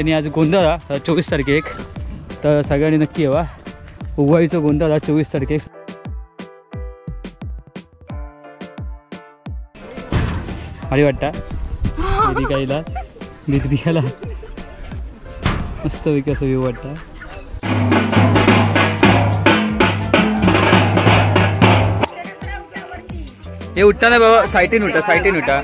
आणि आज गोंधळा 24 तारखेक, तर सगळ्यांनी नक्की येवा. उगवाईचं गोंधळा 24 तारखेक. भारी वाटतं दीपिकाईला दीपिकाला मस्त पैकी असं व्ह्यू वाटतं. हे उठता ना बाबा, साईटीन उठा, साईटीन उठा.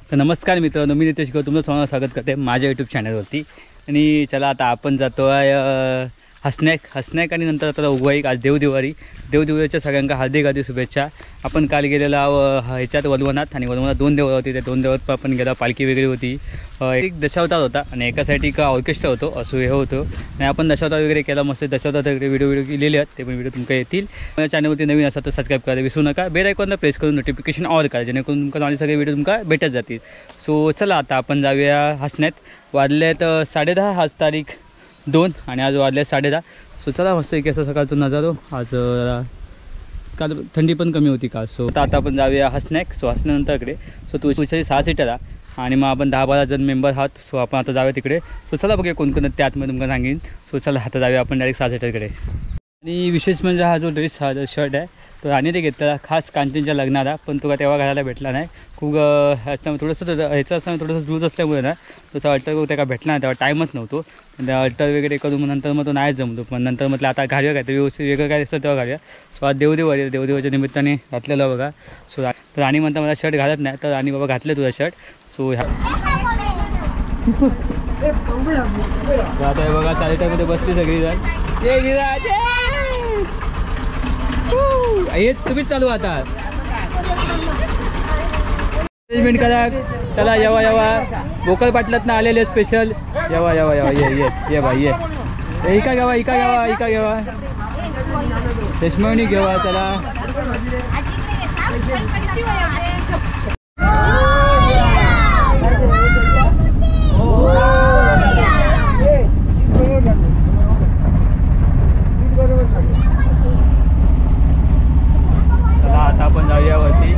तर नमस्कार मित्रांनो, मी नितेश गौतम तुमचं सर्वांना स्वागत करते माझ्या यूट्यूब चॅनलवरती. आणि चला आता आपण जातो आहे हसनाक आणि नंतर आता उगवाई. आज देवदिवाळीच्या सगळ्यांना हार्दिक शुभेच्छा. आपण काल गेलेला ह्याच्यात वलवनात, आणि वलवनात 2 देवळं होती. त्या 2 देवळात आपण गेला. पालखी वेगळी होती, एक दशावतार होता आणि एका साईड एक ऑर्केस्ट्रा होतो, असं हे होतं. आणि आपण दशावतार वगैरे केला, मस्त दशावतार वगैरे व्हिडिओ केलेले आहेत. ते पण व्हिडिओ तुमका येतील. माझ्या चॅनलवरती नवीन असतात तर सबस्क्राईब करायला विसरू नका. बेल आयकॉनला प्रेस करून नोटिफिकेशन ऑल करा, जेणेकरून तुमका माझे सगळे व्हिडिओ तुमका भेटत जातील. सो चला आता आपण जाऊया हसण्यात. वाजलेत 10:30, आज तारीख 2 आणि आज वाजले 10:30. सो चला मस्त एक असं सकाळचं नजारो. आज काल थंडी पण कमी होती का. सो आता आपण जाऊया हसण्याक. सो हसण्यानंतरकडे तुळशीची 6 सीटर आहे आणि मग आपण 10-12 जण मेंबर आहात. सो आपण आता जाऊया तिकडे. सो चला बघूया कोण कोण त्यात मी तुमका सांगेन. सो चला आता जाऊया आपण डायरेक्ट 6 सीटरकडे. आणि विशेष म्हणजे हा जो ड्रेस, हा जो शर्ट आहे तो आणि ते घेतलेला खास कांचनच्या लग्नाला, पण तो का तेव्हा घालायला भेटला नाही. खूप ह्याच्यामुळे थोडंसं ह्याचं असल्यामुळे थोडंसं लूज असल्यामुळे ना तसं अल्टर त्या का भेटला नाही, तेव्हा टाईमच नव्हतो. त्या अल्टर वगैरे करून मग नंतर मग तो नाहीच जमतो. पण नंतर म्हटलं आता घालूया काय ते व्यवस्थित वेगळं काय असतं तेव्हा घालूया. सो आज देवदिवाळीच्या निमित्ताने घातलेलं बघा. सो तर आणि म्हणता मला शर्ट घालत नाही, तर आणि बाबा घातले तुझा शर्ट. सो ह्या आता बघा चालेटामध्ये बसली सगळीजण. हे तुम्हीच चालू आता अरेंजमेंट करा. चला येवा भोकर पाटलात ना आलेले स्पेशल. येवा ये भाई ये. इका घेवा चष्मणी घेवा. चला आता आपण जाऊया वरती.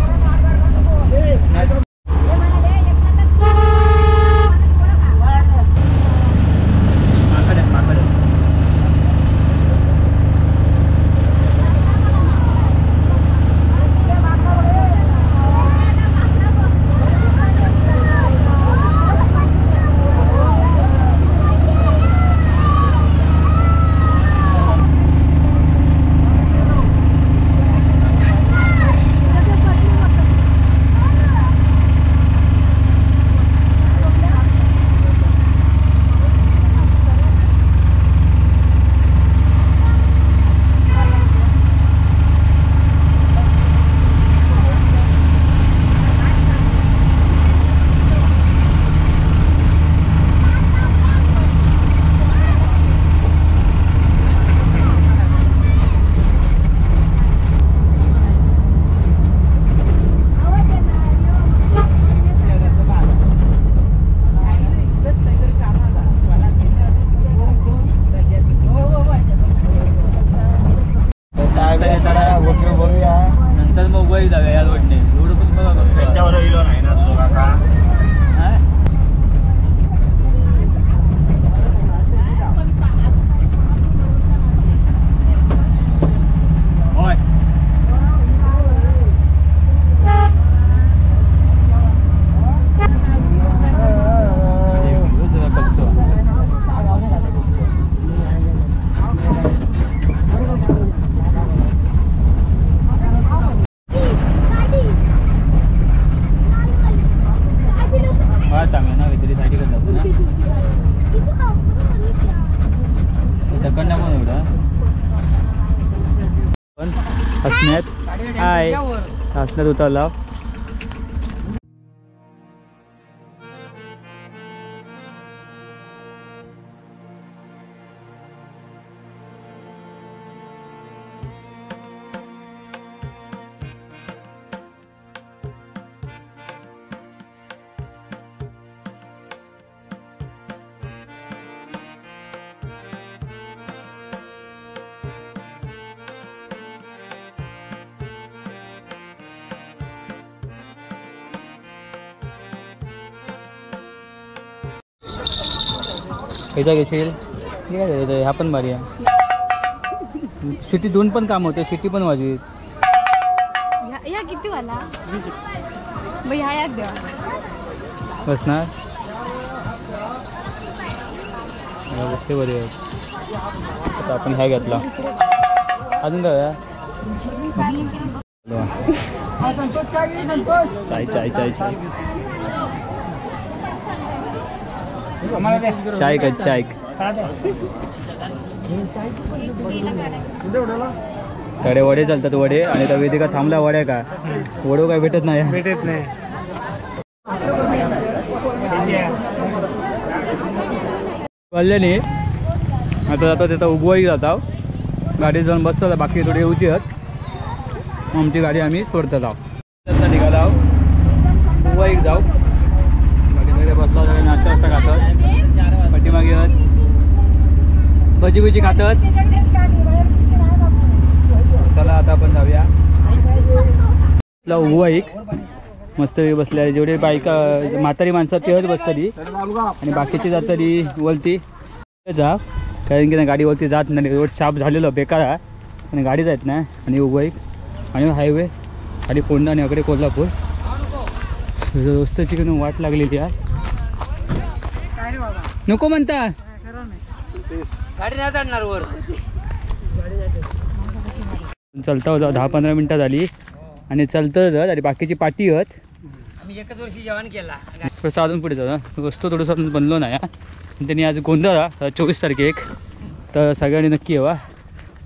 नंतर मग उगवाई जाऊया या रोडने. एवढं पण बघा त्यांच्यावर इलो नाही ना तो काका. हसण्यात उतरला. ह्याचा घेशील ठीक आहे, ह्या पण भारी आहे. सिटी दोन पण काम होते, सिटी पण वाजवी. या किती वाला बाई हा एक द्या बसणार ते बरे आहेत. आता आपण ह्या घेतला अजून काय चाय चाय चाय चाय चाय का चाय कडे वडे चालतात वडे. आणि त्या वेदिका थांबला वड्या का वडो काय भेटत नाही कळले. आता जातो तिथं उगवाई जाता गाडी जाऊन बसतो. बाकी थोडी येऊची आहेत आमची गाडी आम्ही सोडतो जाऊ. निघाला उगवाईक जाऊ. बाकी सगळे बसला सगळे नाश्ता वास्ता खातात. पाठीमागे भजी बिजी खातात. चला आता आपण जाऊया. उगवाईक मस्त बसल्या. जेवढे बायका म्हातारी माणसं तेच बसतली आणि बाकीची जातली वलती जा. कारण की ना गाडी वरती जात नाही. रोड शाप झालेलं बेकार आहे आणि गाडी जात नाही. आणि उगवाईक आणि हायवे खाली कोंडा आणि अकडे कोल्हापूर रस्त्याची कडून वाट लागलेली आहे. नको म्हणता गाडी नाही चढणार वर. चलता होता 10-15 मिनटं झाली आणि चलतच आणि बाकीची पाठी आहेत. आम्ही एकच वर्षी जेवण केला थोडंसं अजून पुढे जाऊ. वस्तू थोडंसं बनलो नाही. त्यांनी आज गोंधळ 24 तारखेक तर सगळ्यांनी नक्की येवा.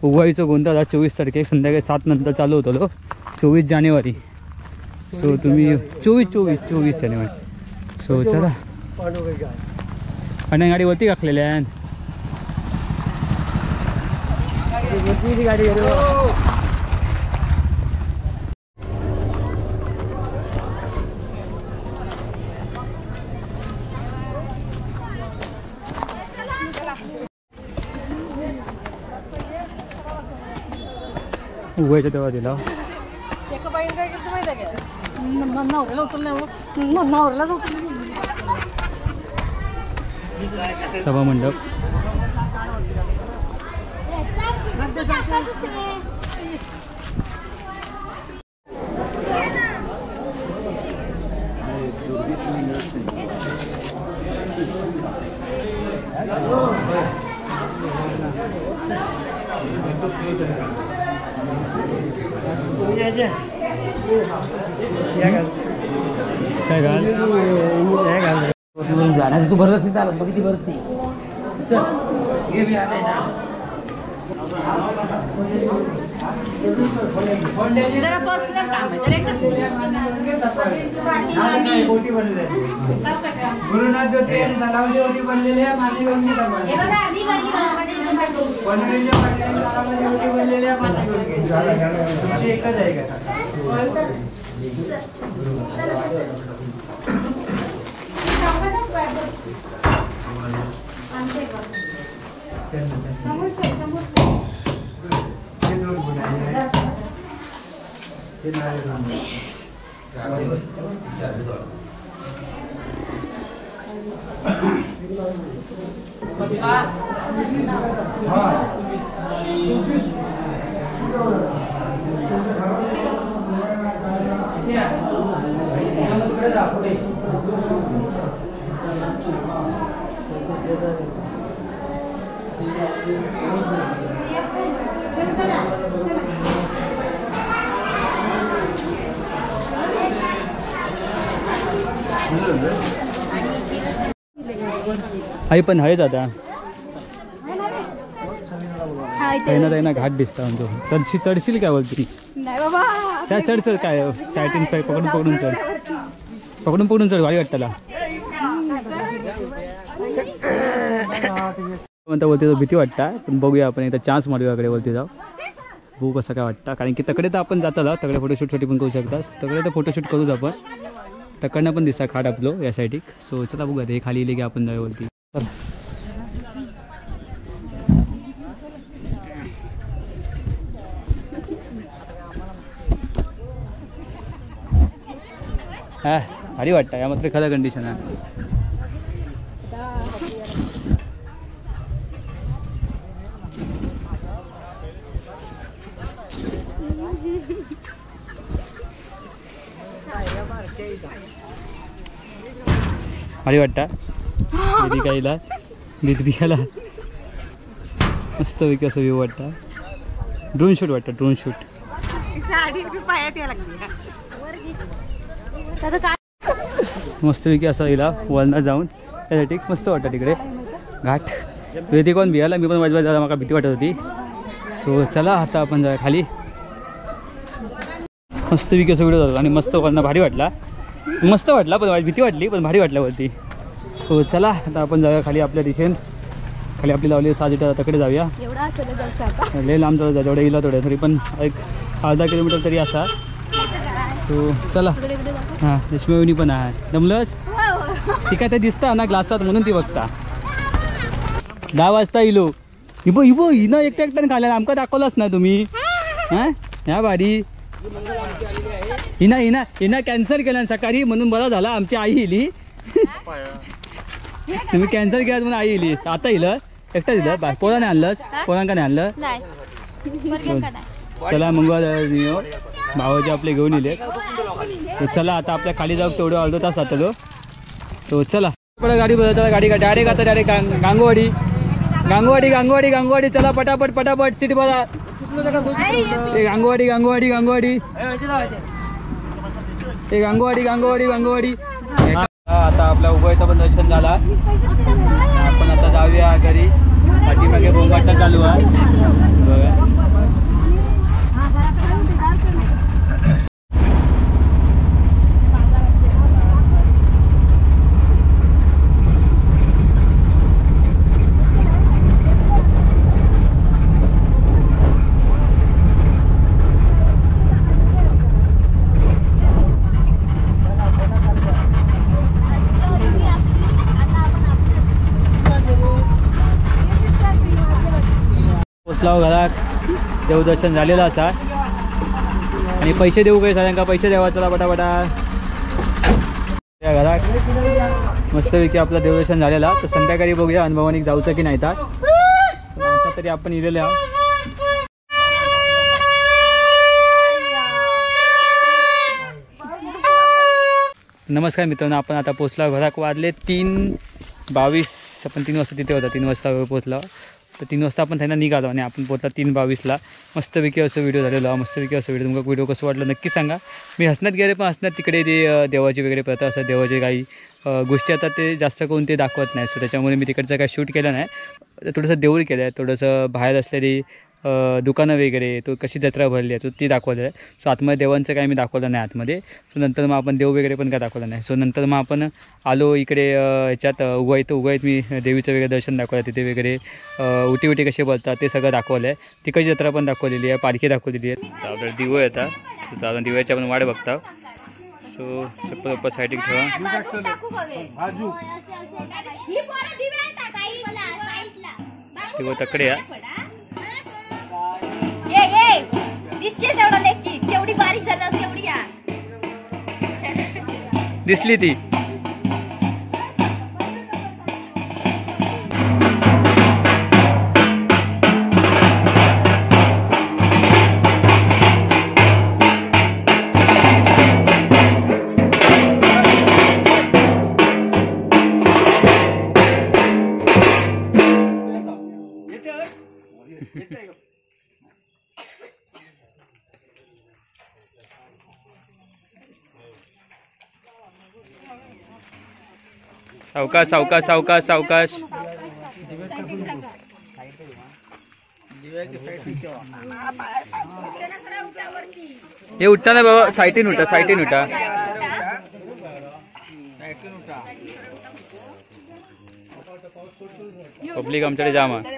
उगवाईचं गोंधळ 24 तारखेक संध्याकाळी 7 नंतर चालू होतो. 24 जानेवारी. सो तुम्ही 24 जानेवारी. सो चला आणि गाडी वरती टाकलेल्या आहे. उगवायचं तेव्हा दिला सभा मंडप. काय घाल जाण्याचं तू भरत नाही चालत. बघ ती भरत नाही. जरा पर्सनल काम आहे. गुरुनाथ ज्योती आणि तलावची ओटी बनलेली आहे. माती बनलेली आहे. माती एकच आहे का आई पण आहेच आता ना घाट दिसता म्हणतो. चढशील काय बोलती त्या चढ काय सायटिंग पकडून चढ गाडी वाटताला म्हणता बोलते. भीती वाटता पण बघूया आपण एकदा चान्स मारूया कडे बोलते जाऊ. बघू कसं काय वाटतं. कारण की तकडे तर आपण जाताला तकडे फोटोशूटसाठी पण करू शकतात. तकडे तर फोटोशूट करूच आपण. तकडनं पण दिसता खाट आपलो या साईडिक. सो चला बघूया हे खाली येईल की आपण जाऊया बोलती. हा भारी वाटतं. या मात्र खरं कंडिशन आहे. भारी वाटतं दीपिकाईला दीपिकाला मस्त पैकी असं व्ह्यू वाटतं. ड्रोन शूट वाटतं ड्रोन शूट. मस्त पैकी असं हिला वळणार जाऊन त्यासाठी मस्त वाटतं तिकडे घाट. ते कोण भियाला मी पण वाजवायला जायला मला भीती वाटत होती. सो चला आता आपण जाऊया खाली. मस्त पैकी असं व्हिडिओ झाला आणि मस्त वळणं भारी वाटला. मस्त वाटला पण भीती वाटली पण भारी वाटल्या वरती. सो चला आता आपण जाऊया खाली आपल्या दिशेन. खाली आपली लावली 6 मीटर तिकडे जाऊया. लय लांब चालत जेवढं येईल थोडं तरी पण एक अर्धा किलोमीटर तरी असा. सो चला. हां रेशमिवणी पण आहे. जमलंच ती काय ते दिसता ना ग्लासात म्हणून ती बघता. 10 वाजता इलो इबो इबो हिनं एकट्या एकट्याने खाल्ल्या आमका दाखवलाच ना तुम्ही. हां ह्या भारी हिना कॅन्सल केला सकाळी म्हणून बरं झाला. आमची आई इली तुम्ही कॅन्सल केलात म्हणून आई इली. आता इलं एकटा दिलं पोराने आणलंच पोरांका नाही आणलं. चला मग भावाचे आपले घेऊन इले. चला आता आपल्या खाली जाऊ तेवढं अर्धा तास आता तो. तो चला गाडी बदल गाडी डायरेक्ट आता डायरेक्ट गांगोवाडी गांगोवाडी गांगोवाडी गांगोवाडी. चला पटापट पटापट सीट बघा. गांगोवाडी गांगोवाडी गांगोवाडी गांगोवाडी गांगोवाडी गांगोवाडी. आता आपल्या उभयचं पण दर्शन झाला. आपण आता जाऊया घरी. पाठीमागे बोंबाटा चालू आहे बघा. पोचलाव घरात. देवदर्शन झालेलं असा आणि पैसे देऊ काही सगळ्यांका पैसे द्यावा. चला पटापटा त्या घरात मस्तपैकी आपलं देवदर्शन झालेला. तर संध्याकाळी बघूया अनुभवानी जाऊचं की नाही. तर आता तरी आपण इलेले आहोत. नमस्कार मित्रांनो. आपण आता पोचला घरात. वाजले 3:22. आपण 3 वाजता तिथे होता. 3 वाजता पोचला. तर 3 वाजता आपण त्यांना निघालो आणि आपण पोचला 3:22ला. मस्तपैकी असं व्हिडिओ झालेला. मस्तपैकी असं व्हिडिओ. तुमचा व्हिडिओ कसं वाटलं नक्की सांगा. मी हसण्यात गेले पण हसण्यात तिकडे ते देवाची वगैरे प्रथा असतात. देवाचे काही गोष्टी आता ते जास्त करून ते दाखवत नाही. सो त्याच्यामुळे मी तिकडचं काय शूट केलं नाही. थोडंसं देऊळ केलं आहे. थोडंसं बाहेर असलेली दुकानं वगैरे तो कशी जत्रा भरली आहे तो ती दाखवलं आहे. सो आतमध्ये देवांचं काय मी दाखवलं नाही आतमध्ये. सो नंतर मग आपण देव वगैरे पण काय दाखवलं नाही. सो नंतर मग आपण आलो इकडे ह्याच्यात उगाईत मी देवीचं वगैरे दर्शन दाखवलं. तिथे वगैरे उटी कसे बोलतात ते सगळं दाखवलं आहे. तिकडची जत्रा पण दाखवलेली आहे. पालखी दाखवलेली आहे. तर आपल्याला दिवं येतात. सो आपण दिव्याच्या पण वाट बघता. सो चप्पल साईडिंग ठेवा. दिवं तकडे या दिसली ती. सावकाश सावकाश सावकाश सावकाश. हे उठता ना बाबा. साईटीन उठा साईटीन उठा. पब्लिक आमच्याकडे जाम आहे.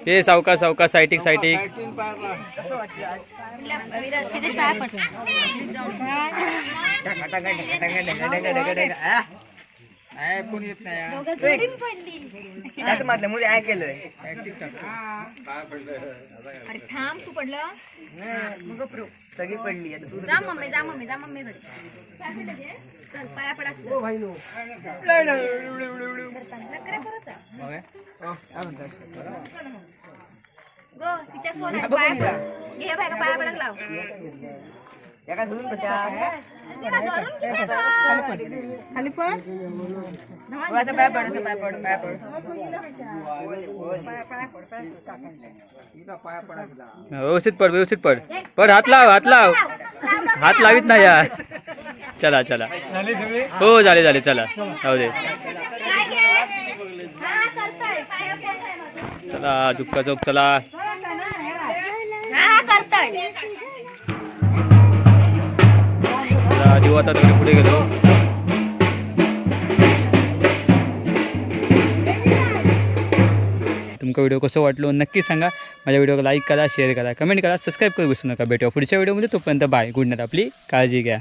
हे सावकाश सावकाश साईटिंग साईटिंग. कोण येत नाही. थांब तू पडलं मग सगळी पडली. जा मम्मी जा मम्मी जा मम्मी घरी. चल पाया पडा. गो तिच्या सोन्या पाया पड. हे बाय पाया पडक लाव खाली पड व्यवस्थित पड पड हात लाव हात लावित नाही यार चला चला झाले सगळे हो झाले चला राहू दे चला जुक्का चौक चला देऊ आता थोडे पुढे गेलो तुमका व्हिडिओ कसं वाटलो नक्की सांगा माझ्या व्हिडिओला लाईक करा शेअर करा कमेंट करा सबस्क्राईब करू विसरू नका भेटूया पुढच्या व्हिडिओमध्ये तोपर्यंत बाय गुड नाईट आपली काळजी घ्या